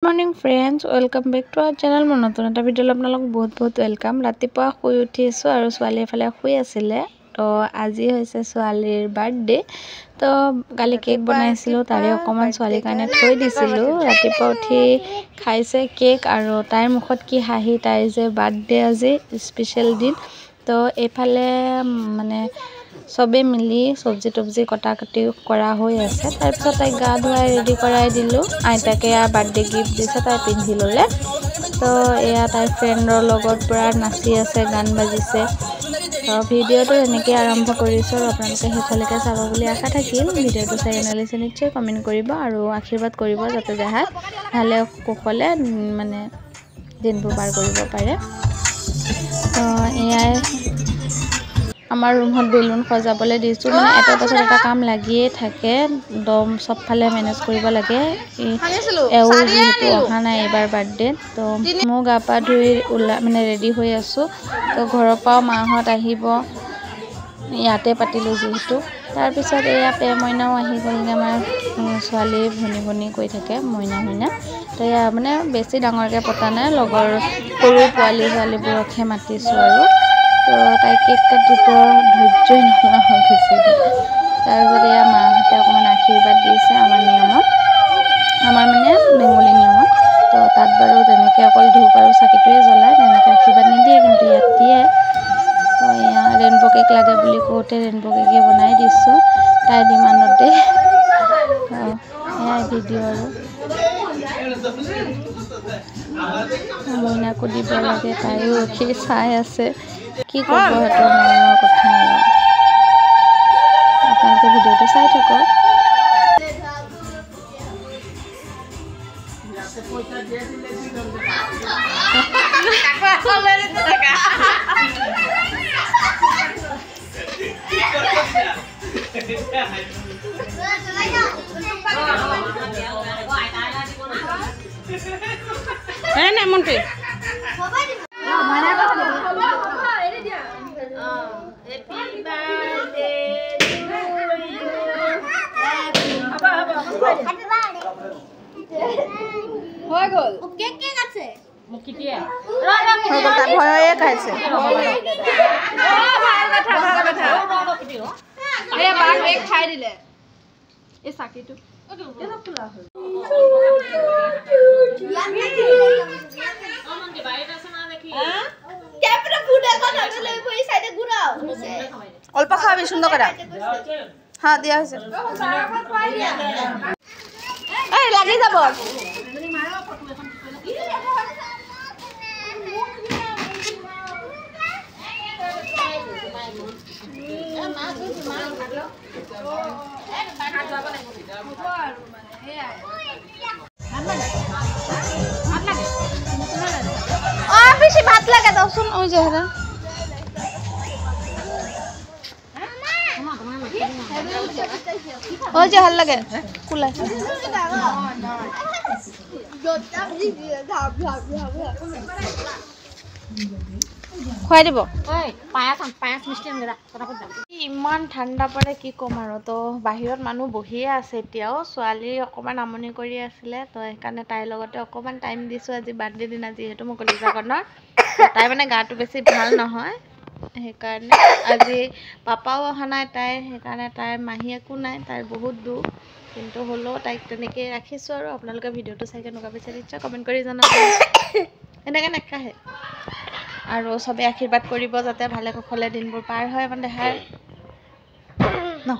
morning friends welcome back to our channel मैं नतुन एटा video आपनालोक बहुत वेलकम रातिपुवा শুই উঠিছো আৰু ছোৱালী এফালে শুই আছিলে তো আজি হৈছে ছোৱালীৰ বাৰ্থডে তো কালি কেক বনাইছিলো তাৰে অকমান ছোৱালীৰ কাৰণে থৈ দিছিলো ৰাতিপুৱা উঠি খাইছে কেক আৰু তাইৰ মুখত কি হাঁহি তাই যে বাৰ্থডে আজি স্পেশাল দিন তো এফালে মানে सबे मिली सब्जी टब्जी कटा कटी करा हो আছে তার পিছত তাই গা ধুৱাই ৰেডি কৰাই দিলো আইতাকে বাৰ্থডে গিফট দিছে তাই পিন্ধি ললে তো এয়া তাই ফ্ৰেণ্ডৰ লগত পুৰা নাচি আছে গান বাজিছে তো ভিডিওটো এনেকৈ আৰম্ভ কৰিছো আপোনালোকে হেফালেকে চাব বুলি আশা থাকিল ভিডিওটো চাই এনালাইজ নিশ্চয় কমেন্ট কৰিব আৰু আশীৰ্বাদ কৰিব যাতে দেহাত ভালে কুশলে মানে দিনবোৰ পাৰ কৰিব পাৰে তো এয়াই আমার রুমত বেলুন সজাবলে দিছো মানে এটা পাছত এটা কাম লাগিয়ে থাকে দম সব ফালে ম্যানেজ কৰিব লাগে এও যেহেতু অহা নাই এবাৰ বাৰ্থডে তো মো গা পা ধুই মানে ৰেডি হৈ আছো তো ঘৰৰ পৰা মাহত আহিব ইয়াতে পাতিলো যেহেতু তাৰ পিছত এয়া পে মইনাও আহি গলগে আমাৰ ছোৱালী ভনি কৈ থাকে মইনা তো এয়া মানে বেছি ডাঙৰকে পতা নাই লগৰ সৰু পোৱালিবোৰকহে মাতিছো আৰু তো তাই কেক কাটিতো ধৈৰ্যই নোহোৱা হৈ গৈছিল তাৰপিছত এয়া মাহঁতে অকণমান আশীৰ্বাদ দিছে আমাৰ নিয়মত আমাৰ মানে বেংগলী নিয়মত তো তাত বাৰু তেনেকৈ অকল ধূপ আৰু চাকিটোৱে জ্বলায় তেনেকৈ আশীৰ্বাদ নিদিয়ে কিন্তু ইয়াত দিয়ে তো এয়া ৰেইনবো কেক লাগে বুলি কওঁতে ৰেইনবো কেকে বনাই দিছোঁ তাইৰ ডিমাণ্ডতে এয়াই ভিডিঅ' আৰু মইনাকো দিব লাগে তাইও ৰখি চাই আছে কি ক'ব হেতৰ মনৰ কথা আৰু আপোনালোকে ভিডিঅ'টো চাই থাকক নাই মন্ত্ৰী হৈ গল কেক কেক আছে মুকিটিয়ে হৈ গল তাই ভয়ে খাইছে ভাল কথা এ বাক এক খাই দিলে এই সাকিটো এটা ফুলা হল অমনকে বাইরে আছে না দেখি ক্যামেরা ফুটে কথা বলে কই সাইডে ঘুরাও অল্প খাবি সুন্দর করে হ্যাঁ দিয়া হইছে এই লাগি যাব বেশি ভাত লাগে দাও শুন ওই যে হেরা ওই যে হাল লাগে কুলা খুৱাই দিব পায়াস মিষ্টি ইমান ঠাণ্ডা পৰে কি ক'ম আৰু তো বাহিৰত মানুহ বহিয়ে আছে এতিয়াও ছোৱালী অকণমান আমনি কৰি আছিলে তো সেইকাৰণে তাইৰ লগতে অকণমান টাইম দিছোঁ আজি বাৰ্থডে দিনা যিহেতু মোৰ কলিজাকণৰ তাই মানে গাটো বেছি ভাল নহয় সেইকাৰণে আজি পাপাও অহা নাই তাই সেইকাৰণে তাইৰ মাহীয়েকো নাই তাইৰ বহুত দুখ কিন্তু হ'লেও তাইক তেনেকৈ ৰাখিছোঁ আৰু আপোনালোকে ভিডিঅ'টো চাই কেনেকুৱা পাইছে নিশ্চয় কমেণ্ট কৰি জনাব এনেকৈ নাখাহে আৰু সবে আশীৰ্বাদ কৰিব যাতে ভালে কুশলে দিনবোৰ পাৰ হয় মানে দেহাৰ ন